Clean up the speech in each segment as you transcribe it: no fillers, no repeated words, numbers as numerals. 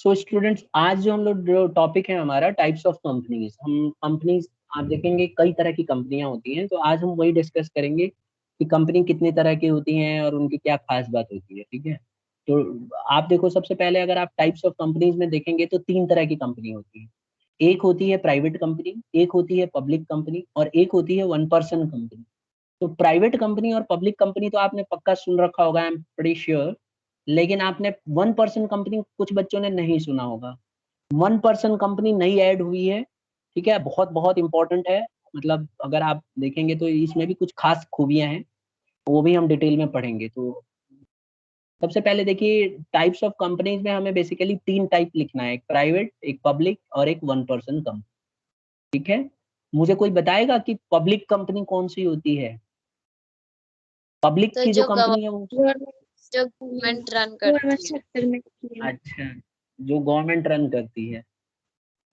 So students, आज जो हम लोग जो टॉपिक है हमारा टाइप्स ऑफ कंपनीज, हम कंपनीज आप देखेंगे कई तरह की कंपनियां होती हैं, तो आज हम वही डिस्कस करेंगे कि कंपनी कितने तरह की होती हैं और उनकी क्या खास बात होती है। ठीक है, तो आप देखो, सबसे पहले अगर आप टाइप्स ऑफ कंपनीज में देखेंगे तो तीन तरह की कंपनी होती है। एक होती है प्राइवेट कंपनी, एक होती है पब्लिक कंपनी, और एक होती है वन पर्सन कंपनी। तो प्राइवेट कंपनी और पब्लिक कंपनी तो आपने पक्का सुन रखा होगा, आई एम प्रीटी श्योर। लेकिन आपने वन पर्सन कंपनी कुछ बच्चों ने नहीं सुना होगा। वन पर्सन कंपनी नई ऐड हुई है। ठीक है, बहुत बहुत इंपॉर्टेंट है। मतलब अगर आप देखेंगे तो इसमें भी कुछ खास खूबियां हैं, वो भी हम डिटेल में पढ़ेंगे। तो सबसे पहले देखिए, टाइप्स ऑफ कंपनीज में हमें बेसिकली तीन टाइप लिखना है, एक प्राइवेट, एक पब्लिक और एक वन पर्सन कंपनी। ठीक है, मुझे कोई बताएगा कि पब्लिक कंपनी कौन सी होती है? पब्लिक तो की जो जो कंपनी है वो, गवर्नमेंट रन करती है। अच्छा, जो गवर्नमेंट रन करती है।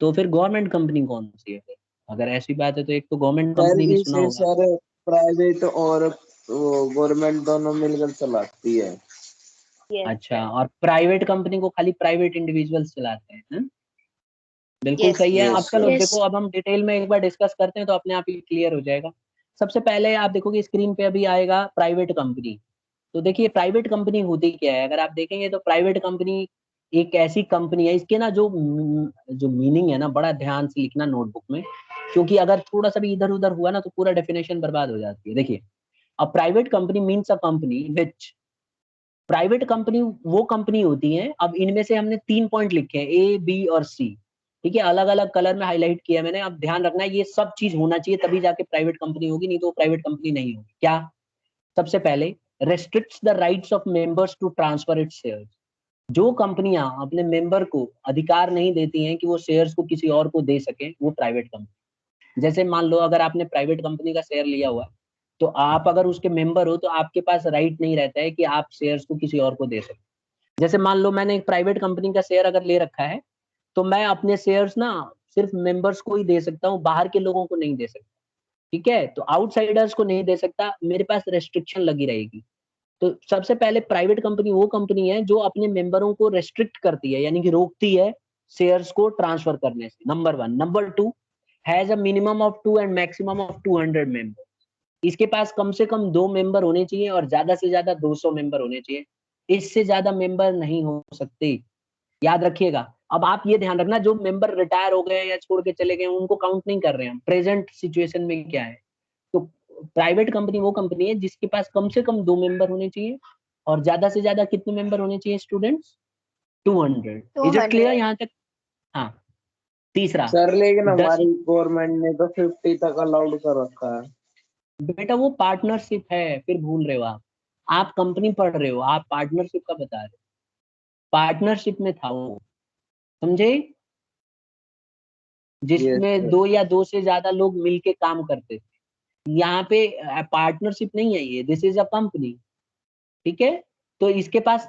तो फिर गवर्नमेंट कंपनी कौन सी है फिर? अगर ऐसी बात है तो एक तो गवर्नमेंट सर कंपनी भी सुना इसे होगा। सर प्राइवेट और गवर्नमेंट दोनों मिलकर चलाती है। अच्छा, और प्राइवेट कंपनी को खाली प्राइवेट इंडिविजुअल्स चलाते हैं, हैं? बिल्कुल यस सही है। अब यस चलो सर। देखो, अब हम डिटेल में एक बार डिस्कस करते हैं तो अपने आप ही क्लियर हो जाएगा। सबसे पहले आप देखोगे स्क्रीन पे अभी आएगा प्राइवेट कंपनी। तो देखिए प्राइवेट कंपनी होती क्या है, अगर आप देखेंगे तो प्राइवेट कंपनी एक ऐसी कंपनी है, इसके ना जो मीनिंग है ना, बड़ा ध्यान से लिखना नोटबुक में, क्योंकि अगर थोड़ा सा भी इधर उधर हुआ ना तो पूरा डेफिनेशन बर्बाद हो जाती है। देखिए, अ private company means a company which, private company वो कंपनी होती है। अब इनमें से हमने तीन पॉइंट लिखे हैं, ए बी और सी। ठीक है, अलग अलग कलर में हाईलाइट किया है मैंने। अब ध्यान रखना है, ये सब चीज होना चाहिए तभी जाके प्राइवेट कंपनी होगी, नहीं तो वो प्राइवेट कंपनी नहीं होगी। क्या? सबसे पहले, restricts the rights of members to transfer its shares. जो कंपनियां अपने मेंबर को अधिकार नहीं देती हैं कि वो शेयर्स को किसी और को दे सके, वो प्राइवेट कंपनी। जैसे मान लो अगर आपने प्राइवेट कंपनी का शेयर लिया हुआ है, तो आप अगर उसके मेंबर हो तो आपके पास राइट नहीं रहता है कि आप शेयर्स को किसी और को दे सके। जैसे मान लो मैंने एक प्राइवेट कंपनी का शेयर अगर ले रखा है, तो मैं अपने शेयर्स ना सिर्फ मेंबर्स को ही दे सकता हूँ, बाहर के लोगों को नहीं दे सकता। ठीक है, तो आउटसाइडर्स को नहीं दे सकता, मेरे पास रेस्ट्रिक्शन लगी रहेगी। तो सबसे पहले प्राइवेट कंपनी वो कंपनी है जो अपने मेंबरों को रेस्ट्रिक्ट करती है, यानी कि रोकती है शेयर्स को ट्रांसफर करने से। Number one. Number two, has a minimum of 2 and maximum of 200 member. इसके पास कम से कम 2 मेंबर होने चाहिए और ज्यादा से ज्यादा 200 मेंबर होने चाहिए। इससे ज्यादा मेंबर नहीं हो सकते, याद रखिएगा। अब आप ये ध्यान रखना, जो मेंबर रिटायर हो गए या छोड़ के चले गए उनको काउंट नहीं कर रहे हैं हम। प्रेजेंट सिचुएशन में क्या है, तो प्राइवेट कंपनी वो कंपनी है जिसके पास कम से कम 2 मेंबर होने चाहिए और ज्यादा से ज्यादा कितने मेंबर होने चाहिए स्टूडेंट्स? 200। Is it clear 200। यहाँ तक? हाँ। तीसरा, सर लेकिन 10। हमारी गवर्नमेंट ने तो 50 तक अलाउड कर रखा है। बेटा वो पार्टनरशिप है, फिर भूल रहे हो आप कंपनी पढ़ रहे हो, आप पार्टनरशिप का बता रहे हो। पार्टनरशिप में था वो, समझे? यस जिसमें सर। दो या दो से ज्यादा लोग मिलके काम करते थे। यहाँ पे पार्टनरशिप नहीं है ये, दिस इज अ कंपनी। ठीक है, तो इसके पास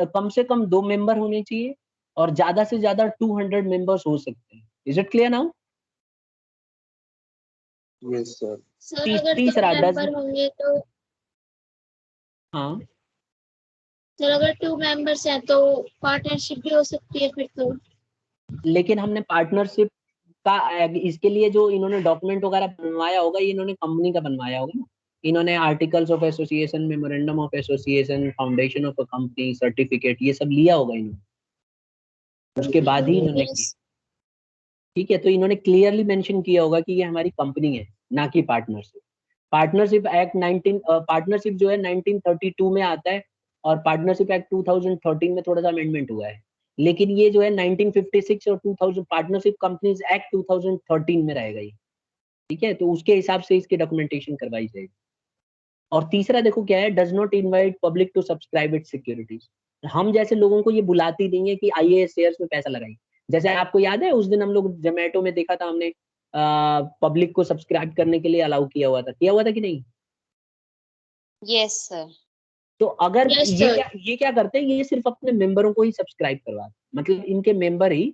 कम से कम 2 मेंबर होने चाहिए और ज्यादा से ज्यादा 200 मेंबर्स हो सकते हैं। Is it clear now? Yes sir. Sir अगर दो तीसरा, डज, मेंबर होंगे तो, हाँ, सर अगर 2 मेंबर्स हैं तो पार्टनरशिप भी हो सकती है फिर तो। लेकिन हमने पार्टनरशिप का इसके लिए जो इन्होंने डॉक्यूमेंट वगैरह बनवाया होगा, ये इन्होंने कंपनी का बनवाया होगा ना। इन्होंने articles of association, memorandum of association, foundation of a company, certificate, ये सब लिया होगा इन्होंने, उसके बाद ही इन्होंने यस। किया। ठीक है, तो इन्होंने क्लियरली मेंशन किया होगा कि ये हमारी कंपनी है, ना कि पार्टनरशिप। पार्टनरशिप एक्ट 19, पार्टनरशिप जो है 1932 में आता है, और पार्टनरशिप एक्ट 2013 में थोड़ा सा अमेंडमेंट हुआ है। लेकिन ये जो है 1956 और 2000 पार्टनरशिप कंपनीज एक्ट 2013 में रहेगा ये। ठीक है, तो उसके हिसाब से इसकी डॉक्यूमेंटेशन करवाई जाएगी। और तीसरा देखो क्या है, does not invite public to subscribe it securities. हम जैसे लोगों को ये बुलाती नहीं है कि आइए शेयर्स में पैसा लगाइए। जैसे आपको याद है उस दिन हम लोग जोमेटो में देखा था हमने, पब्लिक को सब्सक्राइब करने के लिए अलाउ किया हुआ था कि नहीं? Yes sir. तो अगर यस सर। ये क्या करते हैं, ये सिर्फ अपने मेंबरों को ही सब्सक्राइब करवाते हैं। मतलब इनके मेंबर ही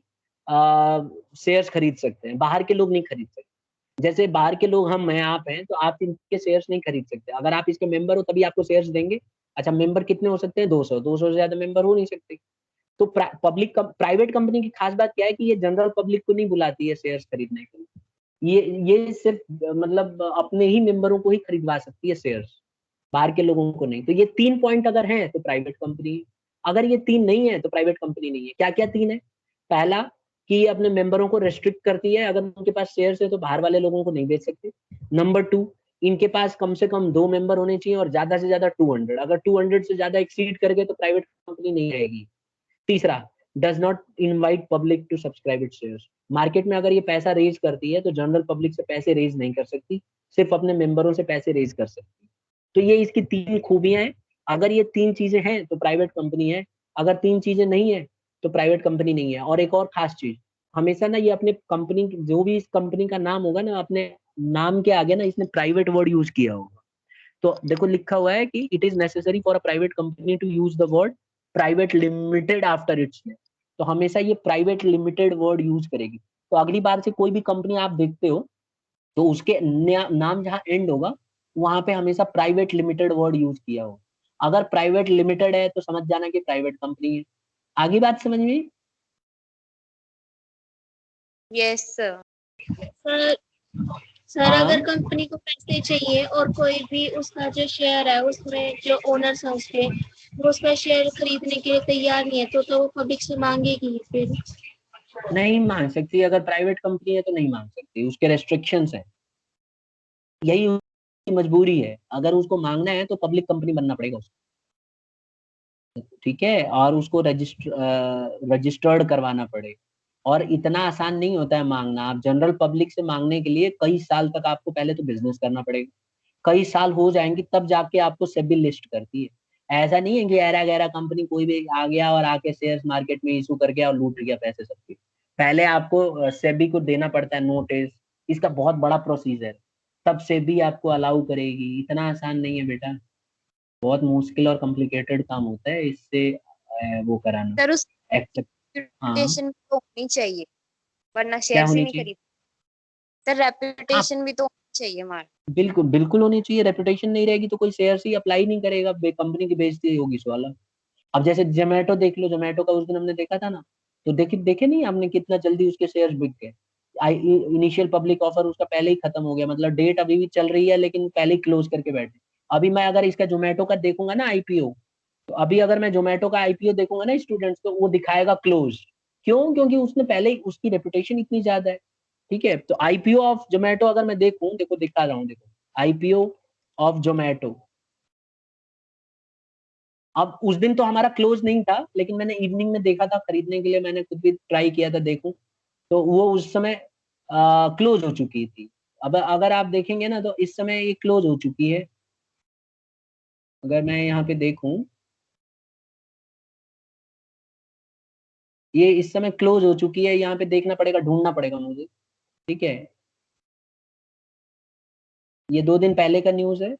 शेयर्स खरीद सकते हैं, बाहर के लोग नहीं खरीद सकते। जैसे बाहर के लोग हम हैं, आप हैं, तो आप इनके शेयर्स नहीं खरीद सकते। अगर आप इसके मेंबर हो तभी आपको शेयर्स देंगे। अच्छा, मेंबर कितने हो सकते हैं? 200। 200 से ज्यादा मेंबर हो नहीं सकते। तो प्राइवेट कंपनी की खास बात क्या है कि ये जनरल पब्लिक को नहीं बुलाती है शेयर्स खरीदने के लिए। ये सिर्फ मतलब अपने ही मेंबरों को ही खरीदवा सकती है शेयर्स, बाहर के लोगों को नहीं। तो ये 3 पॉइंट अगर हैं तो प्राइवेट कंपनी है, अगर ये 3 नहीं है तो प्राइवेट कंपनी नहीं है। क्या क्या 3 है? पहला कि ये अपने मेंबरों को रेस्ट्रिक्ट करती है, अगर उनके पास शेयर्स है तो बाहर वाले लोगों को नहीं बेच सकते। नंबर 2, इनके पास कम से कम 2 मेंबर होने चाहिए और ज्यादा से ज्यादा 200, अगर 200 से ज्यादा एक्सीड कर गए तो प्राइवेट कंपनी नहीं आएगी। तीसरा, does not invite public to subscribe its shares. Market में अगर ये पैसा रेज करती है तो जनरल पब्लिक से पैसे रेज नहीं कर सकती, सिर्फ अपने मेंबरों से पैसे रेज कर सकती। तो ये इसकी 3 खूबियां हैं। अगर ये 3 चीजें हैं तो प्राइवेट कंपनी है, अगर 3 चीजें नहीं है तो प्राइवेट कंपनी नहीं है। और एक और खास चीज, हमेशा ना ये अपने कंपनी, जो भी इस कंपनी का नाम होगा ना, अपने नाम के आगे ना इसने प्राइवेट वर्ड यूज किया होगा। तो देखो लिखा हुआ है कि it is necessary for a private company to use the word private limited after its name. तो हमेशा ये प्राइवेट लिमिटेड वर्ड यूज करेगी। तो अगली बार से कोई भी कंपनी आप देखते हो तो उसके नाम जहां एंड होगा वहां पे हमेशा प्राइवेट लिमिटेड वर्ड यूज किया हो। अगर प्राइवेट लिमिटेड है तो समझ जाना कि प्राइवेट कंपनी है। आगे बात समझ में आई? Yes sir. सर सर अगर हाँ, कंपनी को पैसे चाहिए और कोई भी उसका जो शेयर है उसमें जो ओनर्स हैं उसके, वो उसका शेयर खरीदने के लिए तैयार नहीं है तो वो पब्लिक से मांगेगी फिर? नहीं मांग सकती। अगर प्राइवेट कंपनी है तो नहीं मांग सकती, उसके रेस्ट्रिक्शंस है, यही उसकी मजबूरी है। अगर उसको मांगना है तो पब्लिक कंपनी बनना पड़ेगा उसको, ठीक है, और उसको रजिस्टर्ड करवाना पड़ेगा। और इतना आसान नहीं होता है मांगना। आप जनरल पब्लिक से मांगने के लिए कई साल तक आपको पहले तो बिजनेस करना पड़ेगा, कई साल हो जाएंगे तब जाके आपको सेबी लिस्ट करती है। ऐसा नहीं है कि ऐरा गैरा कंपनी कोई भी आ गया और आके शेयर्स मार्केट में इशू कर गया और लूट गया पैसे सबके। पहले आपको सेबी को देना पड़ता है नोटिस, इसका बहुत बड़ा प्रोसीजर, तब सेबी आपको अलाउ करेगी। इतना आसान नहीं है बेटा, बहुत मुश्किल और कॉम्प्लिकेटेड काम होता है इससे वो कराना, सर उस एक्सेप्ट। हाँ, रेपुटेशन तो होनी चाहिए, वरना क्या शेयर से होनी नहीं चाहिए? खरीद। सर हाँ, रेपुटेशन भी तो होनी चाहिए हमारा। बिल्कुल बिल्कुल होनी चाहिए। रेपुटेशन नहीं रहेगी तो कोई शेयर ही अप्लाई नहीं करेगा, कंपनी की बेइज्जती होगी इस वाला। अब जैसे जोमेटो देख लो, जोमेटो का उस दिन हमने देखा था ना, तो देखे देखे नहीं आपने कितना जल्दी उसके शेयर्स बिक गए। इनिशियल पब्लिक ऑफर उसका पहले ही खत्म हो गया, मतलब डेट अभी भी चल रही है लेकिन पहले ही क्लोज करके बैठे। अभी मैं अगर इसका जोमेटो का देखूंगा ना आईपीओ, तो अभी अगर मैं जोमेटो का आईपीओ देखूंगा ना स्टूडेंट्स, तो वो दिखाएगा क्लोज। क्यों? क्योंकि उसने पहले ही, उसकी रेपुटेशन इतनी ज्यादा है। ठीक है, तो आईपीओ ऑफ जोमेटो अगर मैं देखूं, देखो दिखा रहा हूँ, देखो आईपीओ ऑफ जोमेटो। अब उस दिन तो हमारा क्लोज नहीं था, लेकिन मैंने इवनिंग में देखा था खरीदने के लिए, मैंने खुद भी ट्राई किया था देखूं, तो वो उस समय क्लोज हो चुकी थी। अब अगर आप देखेंगे ना तो इस समय ये क्लोज हो चुकी है। अगर मैं यहाँ पे देखूं, ये इस समय क्लोज हो चुकी है, यहाँ पे देखना पड़ेगा, ढूंढना पड़ेगा मुझे। ठीक है, ये 2 दिन पहले का न्यूज है,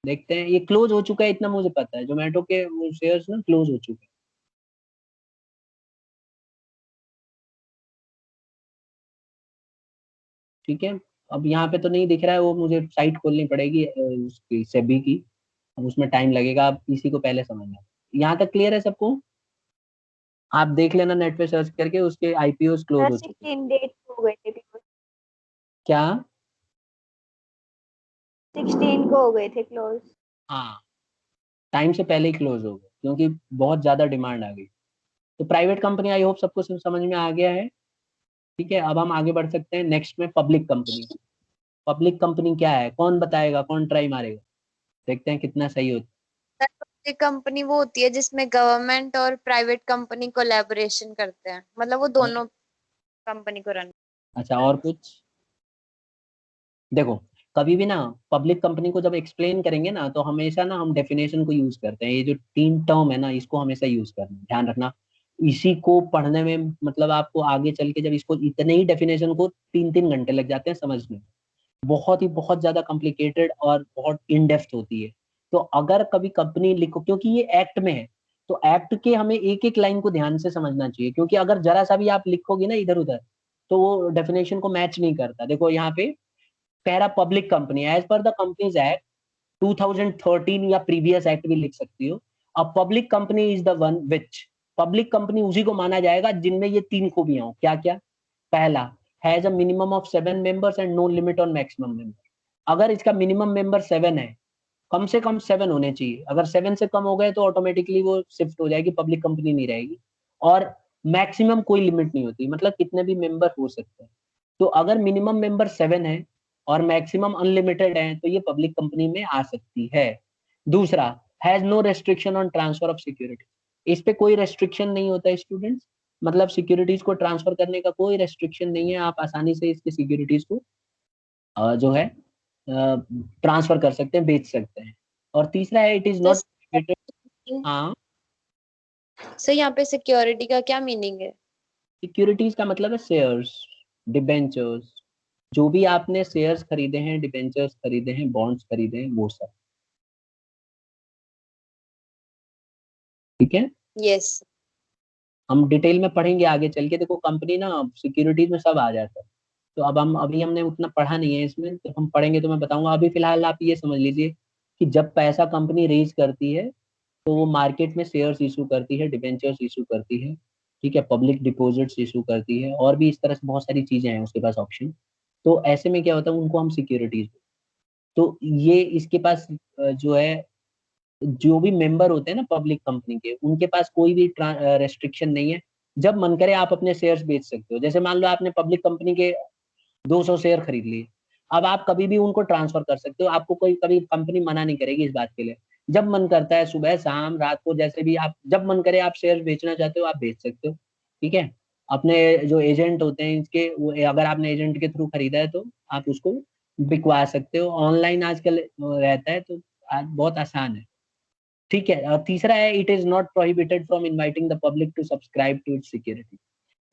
देखते हैं। ये क्लोज हो चुका है इतना मुझे पता है, जोमेटो के शेयर्स ना क्लोज हो चुके हैं। ठीक है, अब यहाँ पे तो नहीं दिख रहा है, वो मुझे साइट खोलनी पड़ेगी उसकी सेबी की, अब उसमें टाइम लगेगा। आप इसी को पहले समझना। यहाँ तक क्लियर है सबको? आप देख लेना नेट पे सर्च करके, उसके आईपीओ क्लोज सर हो चुके हैं। 16 डेट हो गए थे, क्या? 16 को हो गए थे क्लोज। हाँ, टाइम से पहले ही क्लोज हो गए क्योंकि बहुत ज्यादा डिमांड आ गई। तो प्राइवेट कंपनी, आई होप सबको समझ में आ गया है। ठीक है, अब हम आगे बढ़ सकते हैं नेक्स्ट में पब्लिक कंपनी। पब्लिक कंपनी क्या है, कौन बताएगा, कौन ट्राई मारेगा? देखते हैं कितना सही होता सर पब्लिक कंपनी वो होती है जिसमें गवर्नमेंट और प्राइवेट कंपनी कोलैबोरेशन करते हैं, मतलब वो है। दोनों कंपनी को रन। अच्छा, और कुछ? देखो, कभी भी ना पब्लिक कंपनी को जब एक्सप्लेन करेंगे ना तो हमेशा ना हम डेफिनेशन को यूज करते हैं। ये जो 3 टर्म है ना, इसको हमेशा यूज करना, ध्यान रखना। इसी को पढ़ने में मतलब आपको आगे चल के, जब इसको, इतने ही डेफिनेशन को 3-3 घंटे लग जाते हैं समझने में, बहुत ही बहुत ज्यादा कॉम्प्लिकेटेड और बहुत इन डेप्थ होती है। तो अगर कभी कंपनी लिखो, क्योंकि ये एक्ट में है, तो एक्ट के हमें एक एक लाइन को ध्यान से समझना चाहिए, क्योंकि अगर जरा सा भी आप लिखोगे ना इधर उधर तो वो डेफिनेशन को मैच नहीं करता। देखो यहाँ पे कह रहा public company as per the companies act 2013 या प्रीवियस एक्ट भी लिख सकती हो। A public company is the one which public company उसी को माना जाएगा जिनमें ये 3 खूबियां हो। क्या क्या? पहला, has a minimum of 7 members and no limit on maximum member. अगर इसका मिनिमम मेंबर 7 है, कम से कम 7 होने चाहिए। अगर 7 से कम हो गए तो ऑटोमेटिकली वो शिफ्ट हो जाएगी, पब्लिक कंपनी नहीं रहेगी। और मैक्सिमम कोई लिमिट नहीं होती, मतलब कितने भी मेंबर हो सकते हैं। तो अगर मिनिमम मेंबर 7 है और मैक्सिमम अनलिमिटेड है तो ये पब्लिक कंपनी में आ सकती है। दूसरा, has no restriction on transfer of security. इस पे कोई रेस्ट्रिक्शन नहीं होता है स्टूडेंट्स, मतलब सिक्योरिटीज को ट्रांसफर करने का कोई रेस्ट्रिक्शन नहीं है। आप आसानी से इसके सिक्योरिटीज को जो है ट्रांसफर कर सकते हैं, बेच सकते हैं। और तीसरा है, इट इज नॉट। हाँ, सर यहाँ पे सिक्योरिटी का क्या मीनिंग है? सिक्योरिटीज का मतलब है शेयर्स, डिबेंचर्स, जो भी आपने शेयर्स खरीदे हैं, डिबेंचर्स खरीदे हैं, बॉन्ड्स खरीदे हैं, वो सब। ठीक है, यस। हम डिटेल में पढ़ेंगे आगे चल के। देखो कंपनी ना सिक्योरिटीज में सब आ जाता है, तो अब हमने उतना पढ़ा नहीं है इसमें, तो हम पढ़ेंगे तो मैं बताऊंगा। अभी फिलहाल आप ये समझ लीजिए कि जब पैसा कंपनी रेज करती है तो वो मार्केट में शेयर्स इशू करती है, डिबेंचर्स इशू करती है, ठीक है, पब्लिक डिपॉजिट्स इशू करती है, और भी इस तरह से बहुत सारी चीजें हैं उसके पास ऑप्शन। तो ऐसे में क्या होता है, उनको हम सिक्योरिटीज। तो ये इसके पास जो है, जो भी मेंबर होते हैं ना पब्लिक कंपनी के, उनके पास कोई भी रेस्ट्रिक्शन नहीं है। जब मन करे आप अपने शेयर्स बेच सकते हो। जैसे मान लो आपने पब्लिक कंपनी के 200 शेयर खरीद लिए, अब आप कभी भी उनको ट्रांसफर कर सकते हो, आपको कोई कभी कंपनी मना नहीं करेगी इस बात के लिए। जब मन करता है, सुबह शाम रात को, जैसे भी आप जब मन करे आप शेयर बेचना चाहते हो, आप बेच सकते हो। ठीक है, अपने जो एजेंट होते हैं इसके, वो अगर आपने एजेंट के थ्रू खरीदा है तो आप उसको बिकवा सकते हो। ऑनलाइन आजकल रहता है, तो आज बहुत आसान है। ठीक है, और तीसरा है, it is not prohibited from inviting the public to subscribe to its security.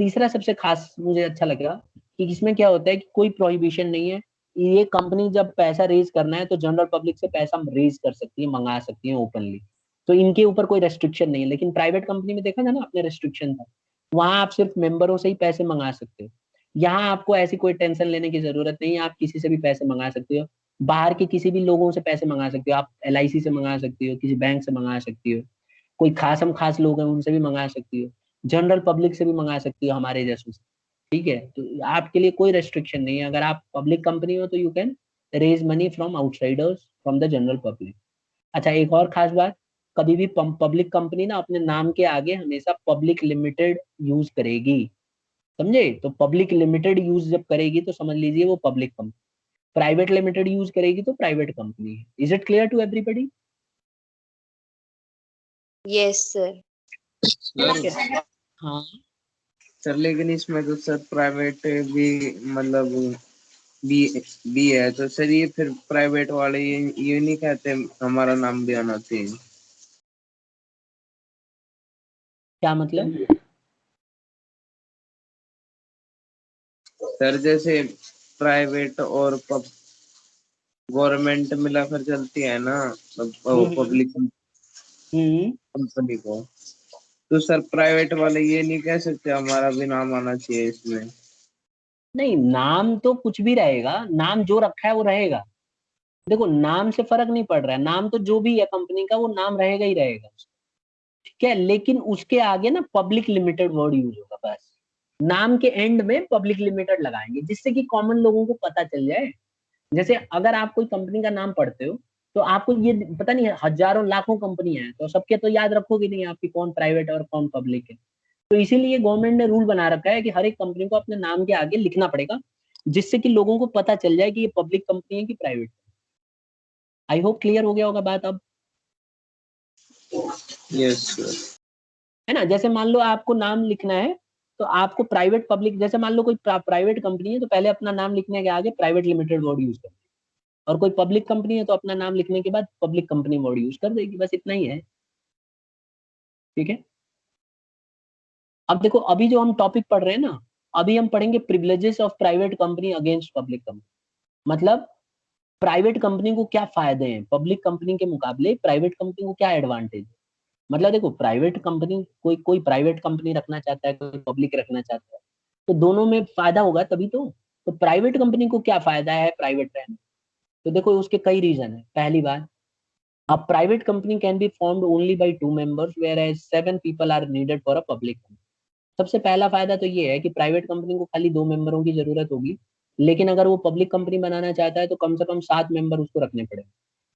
तीसरा सबसे खास मुझे अच्छा लगा कि इसमें क्या होता है कि कोई प्रोहिबिशन नहीं है। ये कंपनी जब पैसा रेज करना है तो जनरल पब्लिक से पैसा रेज कर सकती है, मंगा सकती है ओपनली, तो इनके ऊपर कोई रेस्ट्रिक्शन नहीं है। लेकिन प्राइवेट कंपनी में देखा था ना आपने, रेस्ट्रिक्शन था। वहां आप सिर्फ मेंबरों से ही पैसे मंगा सकते हो। यहाँ आपको ऐसी कोई टेंशन लेने की जरूरत नहीं है, आप किसी से भी पैसे मंगा सकते हो। बाहर के किसी भी लोगों से पैसे मंगा सकते हो, आप LIC से मंगा सकती हो, किसी बैंक से मंगा सकती हो, कोई खासम खास लोग हैं उनसे भी मंगा सकती हो, जनरल पब्लिक से भी मंगा सकती हो, हमारे जैसों से। ठीक है, तो आपके लिए कोई रेस्ट्रिक्शन नहीं है। अगर आप पब्लिक कंपनी हो तो you can raise money from outsiders, from the general public. अच्छा, एक और खास बात, कभी भी पब्लिक कंपनी ना अपने नाम के आगे हमेशा पब्लिक लिमिटेड यूज करेगी। समझे? तो पब्लिक लिमिटेड यूज जब करेगी तो समझ लीजिए वो public company, private limited use करेगी तो प्राइवेट कंपनी है। Is it clear to everybody? Yes sir. ठीक है, हाँ सर लेकिन इसमें तो सर प्राइवेट भी मतलब बी बी है, तो सर ये फिर प्राइवेट वाले ये नहीं कहते हमारा नाम भी आना चाहिए? क्या मतलब? सर जैसे प्राइवेट और गवर्नमेंट मिलाकर चलती है ना, हम्म पब्लिक हम्म कंपनी को, तो सर प्राइवेट वाले ये नहीं कह सकते हमारा भी नाम आना चाहिए इसमें? नहीं, नाम तो कुछ भी रहेगा, नाम जो रखा है वो रहेगा। देखो नाम से फर्क नहीं पड़ रहा है, नाम तो जो भी है कंपनी का वो नाम रहेगा ही रहेगा। ठीक है, लेकिन उसके आगे ना पब्लिक लिमिटेड वर्ड यूज होगा बस। नाम के एंड में पब्लिक लिमिटेड लगाएंगे जिससे कि कॉमन लोगों को पता चल जाए। जैसे अगर आप कोई कंपनी का नाम पढ़ते हो तो आपको ये पता नहीं है, हजारों लाखों कंपनियां हैं, तो सबके तो याद रखोगे नहीं आपकी कौन प्राइवेट और कौन पब्लिक है। तो इसीलिए गवर्नमेंट ने रूल बना रखा है कि हर एक कंपनी को अपने नाम के आगे लिखना पड़ेगा, जिससे कि लोगों को पता चल जाए कि ये पब्लिक कंपनी है कि प्राइवेट। आई होप क्लियर हो गया होगा बात अब। Yes sir. है ना? जैसे मान लो आपको नाम लिखना है तो आपको प्राइवेट पब्लिक, जैसे मान लो कोई प्राइवेट कंपनी है तो पहले अपना नाम लिखने के आगे प्राइवेट लिमिटेड वर्ड यूज कर, और कोई पब्लिक कंपनी है तो अपना नाम लिखने के बाद पब्लिक कंपनी वर्ड यूज कर देगी, बस इतना ही है। ठीक है, अब देखो अभी जो हम टॉपिक पढ़ रहे हैं ना, अभी हम पढ़ेंगे privileges of private company against public company. मतलब प्राइवेट कंपनी को क्या फायदे हैं पब्लिक कंपनी के मुकाबले, प्राइवेट कंपनी को क्या एडवांटेज है। मतलब देखो प्राइवेट कंपनी, कोई कोई प्राइवेट कंपनी रखना चाहता है, कोई पब्लिक रखना चाहता है, तो दोनों में फायदा होगा तभी तो प्राइवेट कंपनी को क्या फायदा है प्राइवेट रहने। तो देखो उसके कई रीजन है। पहली बात, A private company can be formed only by 2 members, whereas 7 people are needed for a public company. सबसे पहला फायदा तो ये है कि प्राइवेट कंपनी को खाली 2 मेंबरों की जरूरत होगी, लेकिन अगर वो पब्लिक कंपनी बनाना चाहता है तो कम से कम 7 मेंबर उसको रखने पड़ेंगे।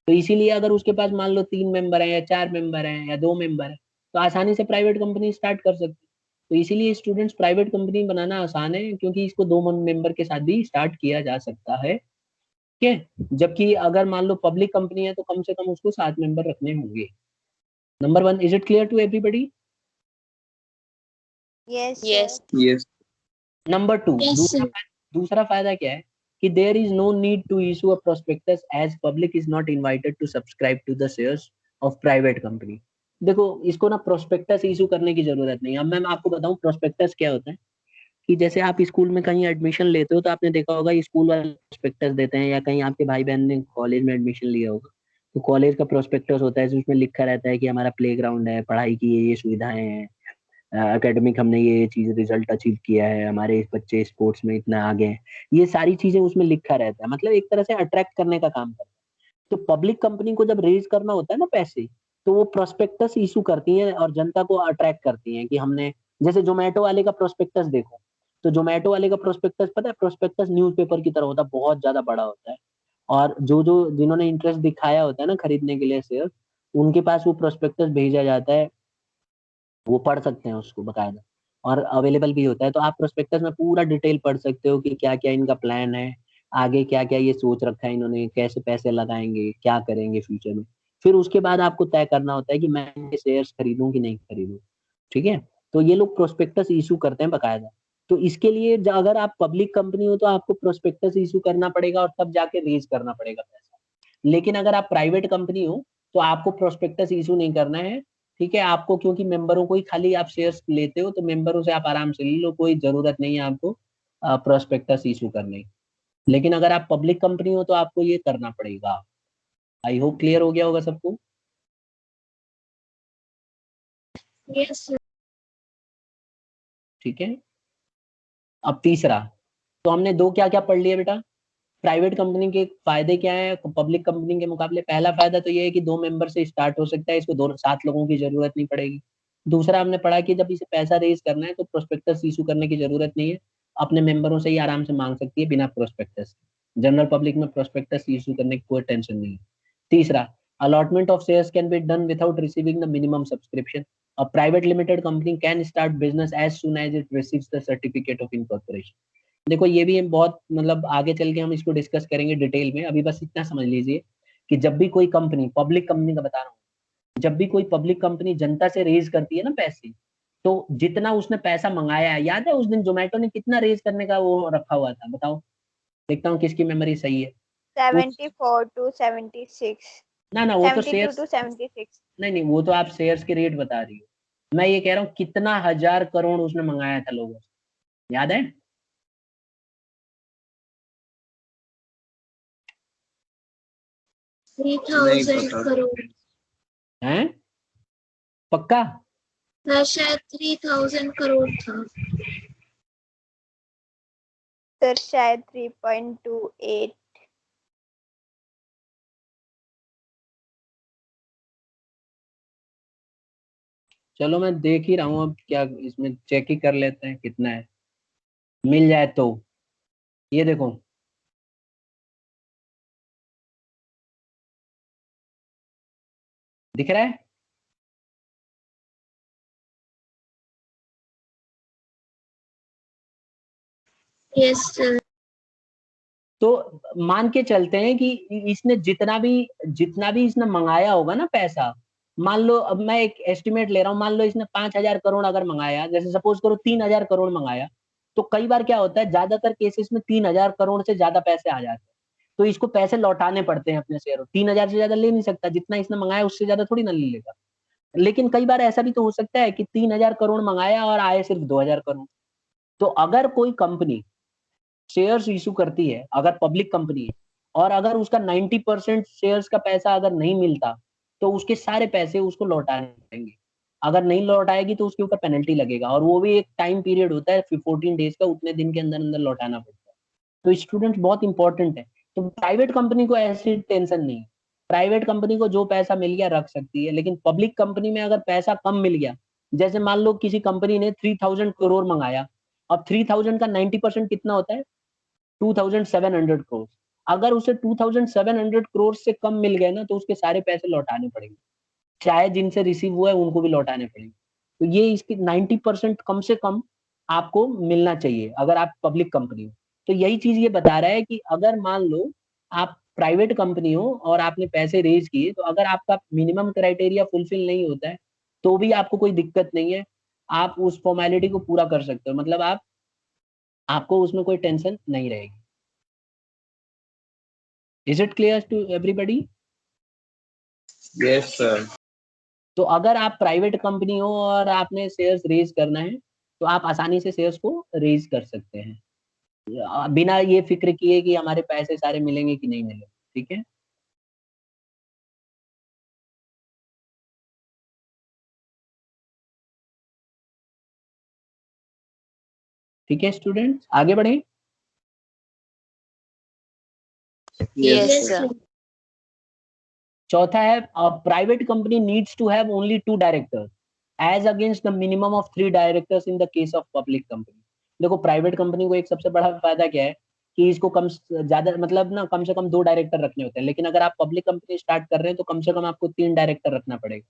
तो इसीलिए अगर उसके पास मान लो 3 मेंबर हैं या 4 मेंबर हैं या 2 मेंबर हैं, तो आसानी से प्राइवेट कंपनी स्टार्ट कर सकते हैं। तो इसीलिए स्टूडेंट्स प्राइवेट कंपनी बनाना आसान है, क्योंकि इसको 2 मेंबर के साथ भी स्टार्ट किया जा सकता है। ठीक है, जबकि अगर मान लो पब्लिक कंपनी है तो कम से कम उसको 7 मेंबर रखने होंगे। Number 1, is it clear to everybody? Yes Yes. Yes. Number 2, Yes, sir. दूसरा फायदा क्या है कि there is no need to issue a prospectus as public is not invited to subscribe to the shares of private company. देखो, इसको ना prospectus issue करने की जरूरत नहीं है। अब मैं आपको बताऊं प्रोस्पेक्टस क्या होता है। कि जैसे आप स्कूल में कहीं एडमिशन लेते हो तो आपने देखा होगा स्कूल वाले प्रोस्पेक्टस देते हैं, या कहीं आपके भाई बहन ने कॉलेज में एडमिशन लिया होगा तो कॉलेज का प्रोस्पेक्टस होता है, जिसमें लिखा रहता है कि हमारा प्लेग्राउंड है, पढ़ाई की ये सुविधाएं हैं, एकेडमिक हमने ये चीज रिजल्ट अचीव किया है, हमारे बच्चे स्पोर्ट्स में इतना आगे हैं। ये सारी चीजें उसमें लिखा रहता है, मतलब एक तरह से अट्रैक्ट करने का काम करता है। तो पब्लिक कंपनी को जब रेज करना होता है ना पैसे, तो वो प्रोस्पेक्टस इशू करती हैं और जनता को अट्रैक्ट करती हैं कि हमने, जैसे जोमेटो वाले का प्रोस्पेक्टस देखो, तो जोमेटो वाले का प्रोस्पेक्टस पता है, प्रोस्पेक्टस न्यूज़पेपर की तरह होता है, बहुत ज्यादा बड़ा होता है। और जो जो जिन्होंने इंटरेस्ट दिखाया होता है ना खरीदने के लिए शेयर, उनके पास वो प्रोस्पेक्टस भेजा जाता है, वो पढ़ सकते हैं उसको बकायदा, और अवेलेबल भी होता है। तो आप प्रोस्पेक्टस में पूरा डिटेल पढ़ सकते हो कि क्या क्या इनका प्लान है, आगे क्या क्या ये सोच रखा है इन्होंने, कैसे पैसे लगाएंगे, क्या करेंगे फ्यूचर में। फिर उसके बाद आपको तय करना होता है कि मैं ये शेयर्स खरीदूं कि नहीं खरीदूं। ठीक है, तो ये लोग प्रोस्पेक्टस इशू करते हैं बकायदा। तो इसके लिए अगर आप पब्लिक कंपनी हो तो आपको प्रोस्पेक्टस इशू करना पड़ेगा और तब जाके रेज करना पड़ेगा पैसा। लेकिन अगर आप प्राइवेट कंपनी हो तो आपको प्रोस्पेक्टस इशू नहीं करना है। ठीक है, आपको क्योंकि मेंबरों को ही खाली आप शेयर्स लेते हो, तो मेंबरों से आप आराम से ले लो, कोई जरूरत नहीं है आपको प्रोस्पेक्टस इशू करने की। लेकिन अगर आप पब्लिक कंपनी हो तो आपको ये करना पड़ेगा। आई होप क्लियर हो गया होगा सबको। Yes, sir. ठीक है, अब तीसरा, तो हमने दो क्या क्या पढ़ लिया बेटा। प्राइवेट कंपनी के फायदे क्या है पब्लिक कंपनी के मुकाबले? पहला फायदा तो ये है कि 2 मेंबर से स्टार्ट हो सकता है, इसको 7 लोगों की जरूरत नहीं पड़ेगी। दूसरा हमने पढ़ा कि जब इसे पैसा रेज करना है तो प्रोस्पेक्टस इशू करने की जरूरत नहीं है, अपने मेंबरों से ही आराम से मांग सकती है बिना प्रोस्पेक्टस। जनरल पब्लिक में प्रोस्पेक्टस इशू करने की कोई टेंशन नहीं है। तीसरा, allotment of shares can be done without receiving the minimum subscription. A private limited company can start business as soon as it receives the certificate of incorporation. देखो ये भी बहुत मतलब आगे चल के हम इसको डिस्कस करेंगे डिटेल में, अभी बस इतना समझ लीजिए कि जब भी कोई कंपनी, पब्लिक कंपनी का बता रहा हूँ, जब भी कोई पब्लिक कंपनी जनता से रेज करती है ना पैसे, तो जितना उसने पैसा मंगाया है, याद है उस दिन जोमेटो ने कितना रेज करने का वो रखा हुआ था, बताओ, देखता हूँ किसकी मेमोरी सही है। 74 to 76, ना वो तो 72 शेयर्स, to 76. नहीं वो तो आप शेयर्स के रेट बता रही हो, मैं ये कह रहा हूँ कितना हजार करोड़ उसने मंगाया था लोगों से, याद है? 3,000 crore. हैं पक्का? शायद 3,000 crore था। सर शायद 3.28. चलो मैं देख ही रहा हूँ, अब क्या इसमें चेक ही कर लेते हैं कितना है, मिल जाए तो। ये देखो, दिख रहा है? Yes, sir. तो मान के चलते हैं कि इसने जितना भी इसने मंगाया होगा ना पैसा, मान लो, अब मैं एक एस्टिमेट ले रहा हूँ, मान लो इसने 5,000 करोड़ अगर मंगाया, जैसे सपोज करो 3,000 करोड़ मंगाया, तो कई बार क्या होता है, ज्यादातर केसेस में 3,000 करोड़ से ज्यादा पैसे आ जाते हैं, तो इसको पैसे लौटाने पड़ते हैं अपने शेयरों। 3,000 से ज्यादा ले नहीं सकता, जितना इसने मंगाया उससे ज्यादा थोड़ी ना ले लेगा। लेकिन कई बार ऐसा भी तो हो सकता है कि 3,000 करोड़ मंगाया और आए सिर्फ 2,000 करोड़। तो अगर कोई कंपनी शेयर्स इशू करती है, अगर पब्लिक कंपनी है, और अगर उसका 90% शेयर्स का पैसा अगर नहीं मिलता, तो उसके सारे पैसे उसको लौटाने पड़ेंगे। अगर नहीं लौटाएगी तो उसके ऊपर पेनल्टी लगेगा, और वो भी एक टाइम पीरियड होता है 14 डेज का, उतने दिन के अंदर अंदर लौटाना पड़ता है। तो स्टूडेंट्स बहुत इंपॉर्टेंट है। तो प्राइवेट कंपनी को ऐसी टेंशन नहीं है, प्राइवेट कंपनी को जो पैसा मिल गया रख सकती है, लेकिन पब्लिक कंपनी में अगर पैसा कम मिल गया, जैसे मान लो किसी कंपनी ने 3000 करोड़ मंगाया, अब 3000 का 90% कितना होता है? 2700 करोड़। अगर उसे 2700 करोड़ से कम मिल गए ना, तो उसके सारे पैसे लौटाने पड़ेंगे, चाहे जिनसे रिसीव हुआ है उनको भी लौटाने पड़ेंगे। तो ये इसकी 90% कम से कम आपको मिलना चाहिए अगर आप पब्लिक कंपनी हो। तो यही चीज ये बता रहा है कि अगर मान लो आप प्राइवेट कंपनी हो और आपने पैसे रेज किए, तो अगर आपका मिनिमम क्राइटेरिया फुलफिल नहीं होता है तो भी आपको कोई दिक्कत नहीं है, आप उस फॉर्मेलिटी को पूरा कर सकते हो, मतलब आपको उसमें कोई टेंशन नहीं रहेगी। Is it clear to everybody? Yes sir. तो अगर आप प्राइवेट कंपनी हो और आपने शेयर्स रेज करना है, तो आप आसानी से शेयर्स को रेज कर सकते हैं बिना ये फिक्र किए कि हमारे पैसे सारे मिलेंगे कि नहीं मिलेंगे। ठीक है, ठीक है स्टूडेंट्स, आगे बढ़े। Yes yes sir. सर। चौथा है, private company needs to have only 2 directors as against the minimum of 3 directors in the case of public company. देखो प्राइवेट कंपनी को एक सबसे बड़ा फायदा क्या है कि इसको कम ज्यादा मतलब ना कम से कम 2 डायरेक्टर रखने होते हैं, लेकिन अगर आप पब्लिक कंपनी स्टार्ट कर रहे हैं तो कम से कम आपको 3 डायरेक्टर रखना पड़ेगा।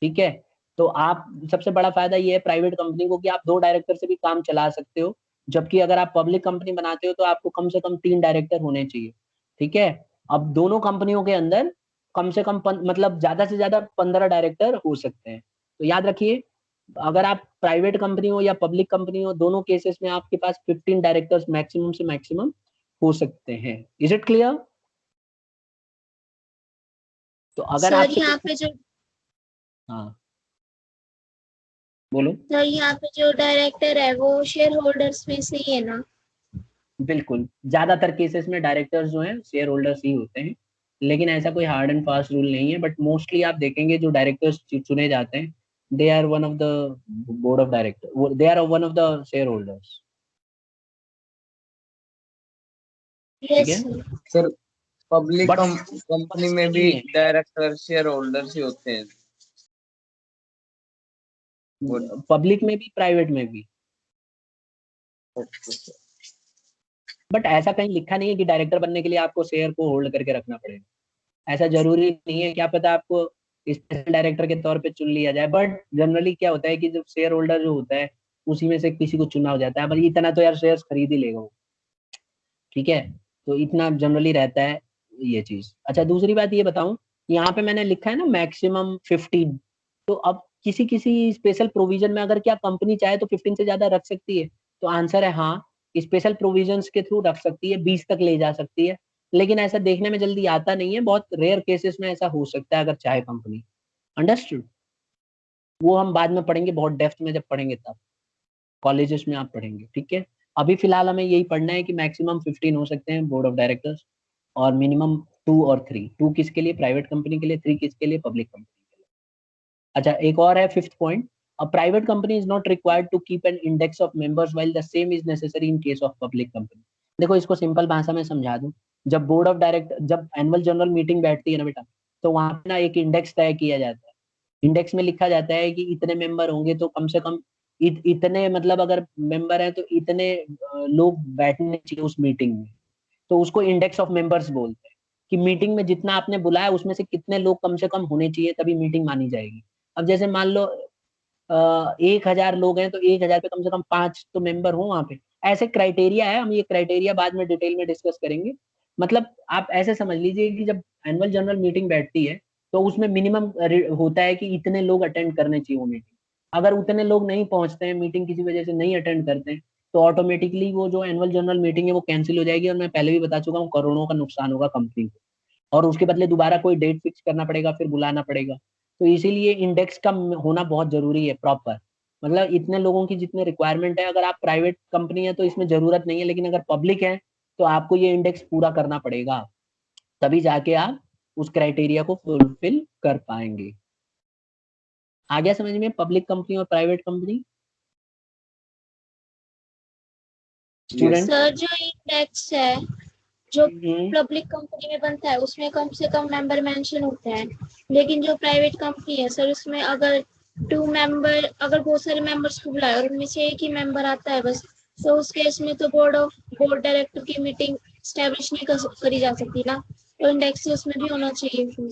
ठीक है, तो आप सबसे बड़ा फायदा ये है प्राइवेट कंपनी को कि आप 2 डायरेक्टर से भी काम चला सकते हो, जबकि अगर आप पब्लिक कंपनी बनाते हो तो आपको कम से कम 3 डायरेक्टर होने चाहिए। ठीक है, अब दोनों कंपनियों के अंदर कम से कम मतलब ज्यादा से ज्यादा 15 डायरेक्टर हो सकते हैं। तो याद रखिए, अगर आप प्राइवेट कंपनी हो या पब्लिक कंपनी हो, दोनों केसेस में आपके पास 15 डायरेक्टर्स मैक्सिमम से मैक्सिमम हो सकते हैं। Is it clear? तो अगर सर आपसे यहाँ पे जो हाँ बोलो। सर यहाँ पे जो डायरेक्टर है वो शेयर होल्डर्स में से ही है ना? बिल्कुल, ज्यादातर केसेस में डायरेक्टर्स जो हैं शेयर होल्डर्स ही होते हैं, लेकिन ऐसा कोई हार्ड एंड फास्ट रूल नहीं है। बट मोस्टली आप देखेंगे जो डायरेक्टर्स चुने जाते हैं, they are one of the board of director, they are one of the shareholders. ठीक यस है, sir. Sir public but company में भी नहीं है, डायरेक्टर शेयर होल्डर्स ही होते हैं। पब्लिक में भी प्राइवेट में भी। Okay sir. बट ऐसा कहीं लिखा नहीं है कि डायरेक्टर बनने के लिए आपको शेयर को होल्ड करके रखना पड़ेगा, ऐसा जरूरी नहीं है। क्या पता आपको स्पेशल डायरेक्टर के तौर पे चुन लिया जाए, बट जनरली क्या होता है कि जब शेयर होल्डर जो होता है उसी में से किसी को चुना हो जाता है, पर इतना तो यार शेयर्स खरीद ही लेगा वो। ठीक है, तो इतना जनरली रहता है ये चीज। अच्छा दूसरी बात ये बताऊं, यहाँ पे मैंने लिखा है ना मैक्सिमम 15, तो अब किसी किसी स्पेशल प्रोविजन में अगर क्या कंपनी चाहे तो 15 से ज्यादा रख सकती है? तो आंसर है हाँ, स्पेशल प्रोविजंस के थ्रू रख सकती है, 20 तक ले जा सकती है, लेकिन ऐसा देखने में जल्दी आता नहीं है, बहुत रेयर केसेस में ऐसा हो सकता है अगर चाहे कंपनी। अंडरस्टूड? वो हम बाद में पढ़ेंगे बहुत डेप्थ में, जब पढ़ेंगे तब कॉलेजेस में आप पढ़ेंगे। ठीक है, अभी फिलहाल हमें यही पढ़ना है कि मैक्सिमम 15 हो सकते हैं बोर्ड ऑफ डायरेक्टर्स, और मिनिमम 2 और 3। 2 किसके लिए? प्राइवेट कंपनी के लिए। 3 किसके लिए? पब्लिक कंपनी के लिए। अच्छा एक और है 5th point, a private company is not required to keep an index of members while the same is necessary in case of public company. देखो इसको सिंपल भाषा में समझा दूं, जब बोर्ड ऑफ डायरेक्टर, जब एनुअल जनरल मीटिंग बैठती है ना बेटा, तो वहां पे ना एक इंडेक्स तय किया जाता है। इंडेक्स में लिखा जाता है कि इतने मेंबर होंगे तो कम से कम इतने, मतलब अगर मेंबर हैं तो इतने लोग बैठने चाहिए उस मीटिंग में, तो उसको इंडेक्स ऑफ मेंबर्स बोलते हैं, कि मीटिंग में जितना आपने बुलाया उसमें से कितने लोग कम से कम होने चाहिए तभी मीटिंग मानी जाएगी। अब जैसे मान लो 1000 लोग हैं तो 1000 पे कम से कम 5 तो मेंबर हो वहां पे, ऐसे क्राइटेरिया है। हम ये क्राइटेरिया बाद में डिटेल में डिस्कस करेंगे। मतलब आप ऐसे समझ लीजिए कि जब एनुअल जनरल मीटिंग बैठती है तो उसमें मिनिमम होता है कि इतने लोग अटेंड करने चाहिए वो मीटिंग। अगर उतने लोग नहीं पहुंचते हैं, मीटिंग किसी वजह से नहीं अटेंड करते हैं, तो ऑटोमेटिकली वो जो एनुअल जनरल मीटिंग है वो कैंसिल हो जाएगी, और मैं पहले भी बता चुका हूँ करोड़ों का नुकसान होगा कंपनी को, और उसके बदले दोबारा कोई डेट फिक्स करना पड़ेगा, फिर बुलाना पड़ेगा। तो इसीलिए इंडेक्स का होना बहुत जरूरी है प्रॉपर, मतलब इतने लोगों की जितने रिक्वायरमेंट है। अगर आप प्राइवेट कंपनी है तो इसमें जरूरत नहीं है, लेकिन अगर पब्लिक है तो आपको ये इंडेक्स पूरा करना पड़ेगा, तभी जाके आप उस क्राइटेरिया को फुलफिल कर पाएंगे। आ गया समझ में पब्लिक कंपनी और private company yes students? Sir जो इंडेक्स है जो पब्लिक कंपनी में बनता है उसमें कम से कम मेंबर मेंशन होते हैं, लेकिन जो प्राइवेट कंपनी है सर उसमें अगर अगर बहुत सारे मेंबर्स को बुलाए और उनमें से एक ही मेंबर आता है बस, तो उस केस में तो बोर्ड डायरेक्टर की मीटिंग स्टैब्लिश नहीं करी जा सकती ना, तो इंडेक्स उसमें भी होना चाहिए।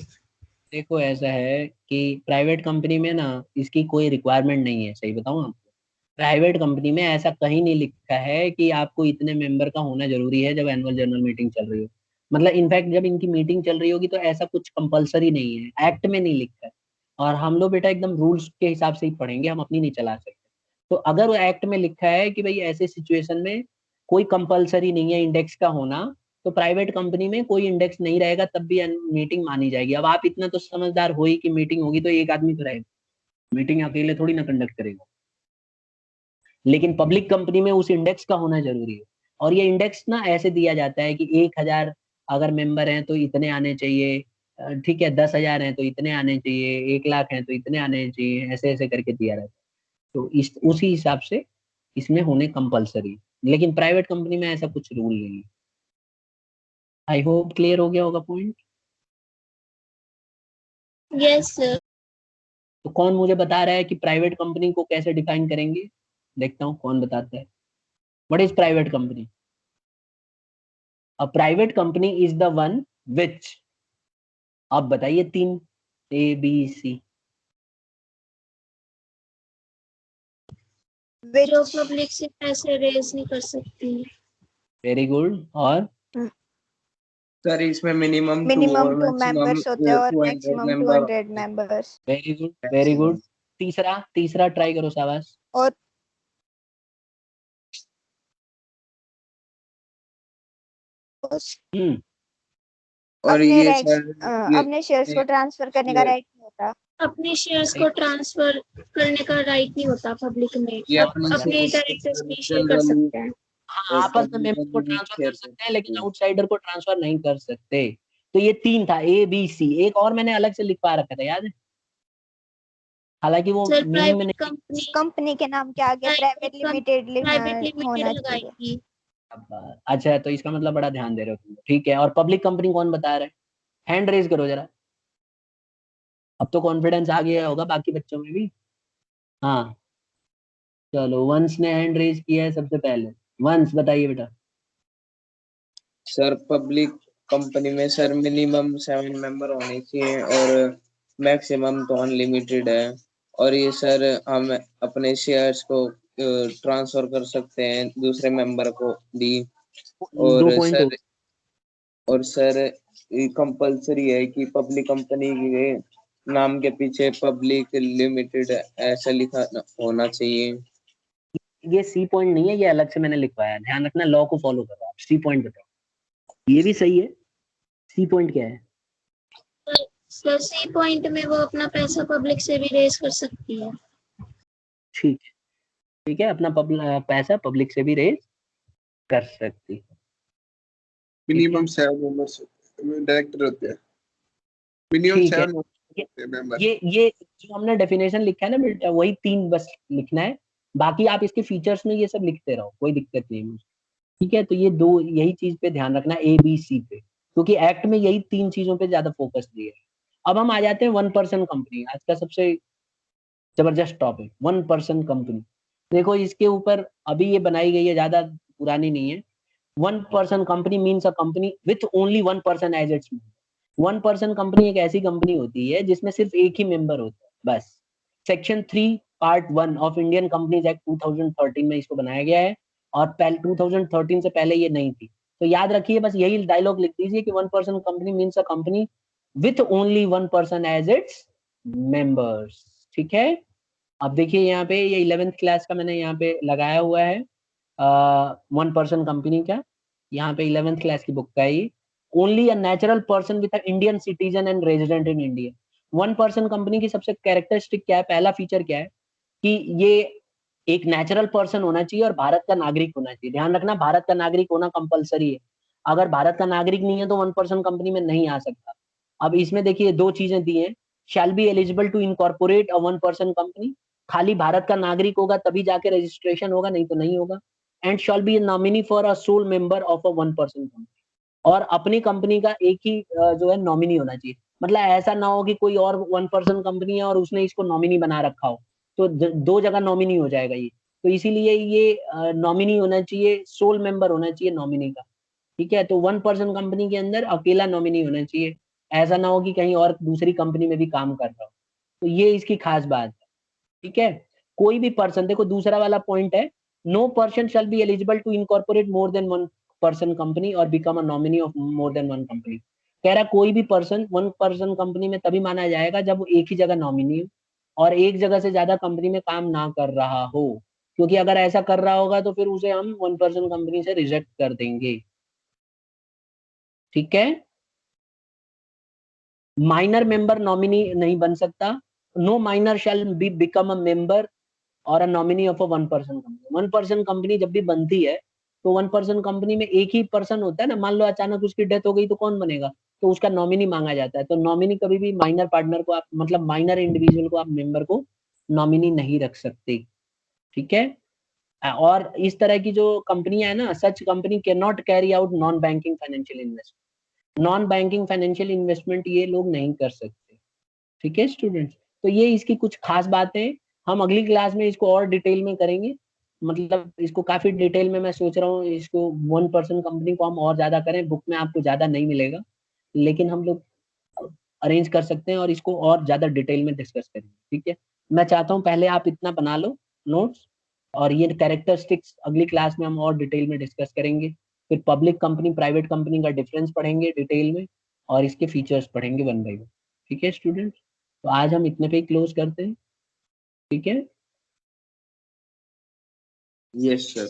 देखो ऐसा है कि प्राइवेट कंपनी में ना इसकी कोई रिक्वायरमेंट नहीं है, सही बताऊं आपको। प्राइवेट कंपनी में ऐसा कहीं नहीं लिखा है कि आपको इतने मेंबर का होना जरूरी है जब एनुअल जनरल मीटिंग चल रही हो। मतलब इनफैक्ट जब इनकी मीटिंग चल रही होगी तो ऐसा कुछ कंपलसरी नहीं है, एक्ट में नहीं लिखा है। और हम लोग बेटा एकदम रूल्स के हिसाब से ही पढ़ेंगे, हम अपनी नहीं चला सकते। तो अगर वो एक्ट में लिखा है कि भाई ऐसे सिचुएशन में कोई कंपलसरी नहीं है इंडेक्स का होना, तो प्राइवेट कंपनी में कोई इंडेक्स नहीं रहेगा तब भी मीटिंग मानी जाएगी। अब आप इतना तो समझदार हो ही कि मीटिंग होगी तो एक आदमी तो रहेगा, मीटिंग अकेले थोड़ी ना कंडक्ट करेगा। लेकिन पब्लिक कंपनी में उस इंडेक्स का होना जरूरी है। और ये इंडेक्स ना ऐसे दिया जाता है कि 1,000 अगर मेंबर हैं तो इतने आने चाहिए, ठीक है, 10,000 हैं तो इतने आने चाहिए, 1,00,000 हैं तो इतने आने चाहिए, ऐसे ऐसे करके दिया रहता है। तो इस उसी हिसाब से इसमें होने कंपलसरी। लेकिन प्राइवेट कंपनी में ऐसा कुछ रूल नहीं है। आई होप क्लियर हो गया होगा पॉइंट। Yes sir. तो कौन मुझे बता रहा है कि प्राइवेट कंपनी को कैसे डिफाइन करेंगे? देखता हूँ कौन बताता है। What is private company? A private company is the one विच, आप बताइए तीन, ABC। जो पब्लिक से पैसे रेज नहीं कर सकती। Very good. और सर इसमें मिनिमम मिनिमम और 2 मैक्सिमम मेंबर्स होते हैं और 200 maximum member 200 members. Very good very good. तीसरा तीसरा ट्राई करो, शाबाश। और हम्म और अपने ये राइट्स सर ये अपने शेयर्स को ट्रांसफर करने का ये राइट नहीं होता। अपने शेयर्स को ट्रांसफर करने का राइट नहीं होता पब्लिक में, ये अपने अपने शेयर्स को डायरेक्टर्स सर भी शेयर कर जनरली सकते हैं। हाँ, आपस में मेंबर को पब्लिक ट्रांसफर कर शेयर सकते हैं करते लेकिन हैं। आउटसाइडर को ट्रांसफर नहीं कर सकते। तो ये तीन था, ABC। एक और मैंने अलग से लिखवा रखा था, याद है? हालांकि वो सर मीनिंग में प्राइवेट नहीं। कंपनी कंपनी के नाम के आगे प्राइवेट लिमिटेड प्राइवेट लिमिटेड होना चाहिए। लगाएगी। अच्छा, तो इसका मतलब बड़ा ध्यान दे रहे हो तुम, ठीक है। और पब्लिक कंपनी कौन बता रहा है? हैंड रेज करो जरा। अब तो कॉन्फिडेंस आ गया होगा बाकी बच्चों में भी। हाँ, चलो, वंश ने हैंड रेज किया है सबसे पहले। वंश बताइए बेटा। सर पब्लिक कंपनी में सर मिनिमम 7 मेंबर होने चाहिए और मैक्सिमम तो अनलिमिटेड है। और ये सर हम अपने शेयर्स को ट्रांसफर कर सकते हैं दूसरे मेंबर को भी। 2 पॉइंट हो। और सर कंपलसरी है कि पब्लिक कंपनी के नाम के पीछे पब्लिक लिमिटेड ऐसा लिखा होना चाहिए। ये C पॉइंट नहीं है, ये अलग से मैंने लिखवाया है, ध्यान रखना, लॉ को फॉलो करो। आप C पॉइंट बताओ। ये भी सही है। C पॉइंट क्या है? सर सी पॉइंट में वो अपना पैसा पब्लिक से भी रेज कर सकती है। ठीक है, ठीक है, अपना पैसा पब्लिक से भी रेज कर सकती है। मिनिमम 7 मेंबर्स डायरेक्टर होते हैं। मिनिमम ठीक है। 7 ये मेंबर। ये जो हमने डेफिनेशन लिखा है ना बेटा, वही 3 बस लिखना है। बाकी आप इसके फीचर्स में ये सब लिखते रहो, कोई दिक्कत नहीं मुझे। ठीक है, तो ये दो, यही चीज पे ध्यान रखना, ABC पे, क्योंकि एक्ट में यही 3 चीजों पे ज्यादा फोकस दिया है। अब हम आ जाते हैं 1% कंपनी, आज का सबसे जबरदस्त टॉपिक, 1% कंपनी। देखो इसके ऊपर अभी ये बनाई गई है, ज्यादा पुरानी नहीं है। 1% company means a company with only 1% as its member. 1% company एक ऐसी कंपनी होती है जिसमें सिर्फ एक ही मेंबर होता है, बस। Section 3 part 1 of Indian companies act 2013 में इसको बनाया गया है। और 2013 से पहले ये नहीं थी। तो याद रखिए, बस यही डायलॉग लिख दीजिए कि 1% company means a company with only 1% as its members. ठीक है। अब देखिए यहाँ पे ये 11th क्लास का मैंने यहाँ पे लगाया हुआ है, 1% कंपनी का। यहाँ पे 11th क्लास की बुक का ये, only a natural person with Indian citizen and resident in India. 1% company की सबसे कैरेक्टरिस्टिक क्या है, पहला फीचर क्या है कि ये एक नेचुरल पर्सन होना चाहिए और भारत का नागरिक होना चाहिए। ध्यान रखना, भारत का नागरिक होना कंपलसरी है। अगर भारत का नागरिक नहीं है तो 1% कंपनी में नहीं आ सकता। अब इसमें देखिए 2 चीजें दी हैं, shall be eligible to incorporate a 1% company, खाली भारत का नागरिक होगा तभी जाके रजिस्ट्रेशन होगा, नहीं तो नहीं होगा। And shall be nominee for a sole member of a 1% company. और अपनी कंपनी का एक ही जो है नॉमिनी होना चाहिए। मतलब ऐसा ना हो कि कोई और 1 पर्सन कंपनी है और उसने इसको नॉमिनी बना रखा हो, तो दो जगह नॉमिनी हो जाएगा ये। तो इसीलिए ये नॉमिनी होना चाहिए, सोल मेंबर होना चाहिए नॉमिनी का। ठीक है, तो 1 पर्सन कंपनी के अंदर अकेला नॉमिनी होना चाहिए। ऐसा ना हो कि कहीं और दूसरी कंपनी में भी काम कर रहा हो। तो ये इसकी खास बात है। ठीक है, कोई भी पर्सन, देखो दूसरा वाला पॉइंट है, no person shall be eligible to incorporate more than 1 person company और become a nominee of more than 1 company. कह रहा है कोई भी पर्सन 1 पर्सन कंपनी में तभी माना जाएगा जब वो एक ही जगह नॉमिनी हो और एक जगह से ज्यादा कंपनी में काम ना कर रहा हो। क्योंकि अगर ऐसा कर रहा होगा तो फिर उसे हम 1 पर्सन कंपनी से रिजेक्ट कर देंगे। ठीक है, माइनर मेंबर नॉमिनी नहीं बन सकता। No minor shall be become a member और a nominee of a 1 person company. 1 person company जब भी बनती है तो 1 पर्सन कंपनी में एक ही पर्सन होता है ना, मान लो अचानक उसकी डेथ हो गई तो कौन बनेगा, तो उसका नॉमिनी मांगा जाता है। तो नॉमिनी कभी भी माइनर पार्टनर को आप, मतलब माइनर इंडिविजुअल को आप मेंबर को नॉमिनी नहीं रख सकते। ठीक है, और इस तरह की जो कंपनियां है ना, such company can not carry out non banking financial investment. Non banking financial investment ये लोग नहीं कर सकते। ठीक है स्टूडेंट्स, तो ये इसकी कुछ खास बातें हैं। हम अगली क्लास में इसको और डिटेल में करेंगे। मतलब इसको काफी डिटेल में मैं सोच रहा हूँ, इसको 1 पर्सन कंपनी को हम और ज्यादा करें। बुक में आपको ज्यादा नहीं मिलेगा, लेकिन हम लोग अरेंज कर सकते हैं और इसको और ज्यादा डिटेल में डिस्कस करेंगे। ठीक है, मैं चाहता हूँ पहले आप इतना बना लो नोट्स, और ये कैरेक्टरिस्टिक्स अगली क्लास में हम और डिटेल में डिस्कस करेंगे। फिर पब्लिक कंपनी प्राइवेट कंपनी का डिफरेंस पढ़ेंगे डिटेल में, और इसके फीचर्स पढ़ेंगे 1 बाय 1। ठीक है स्टूडेंट्स, तो आज हम इतने पे ही क्लोज करते हैं। ठीक है, यस सर।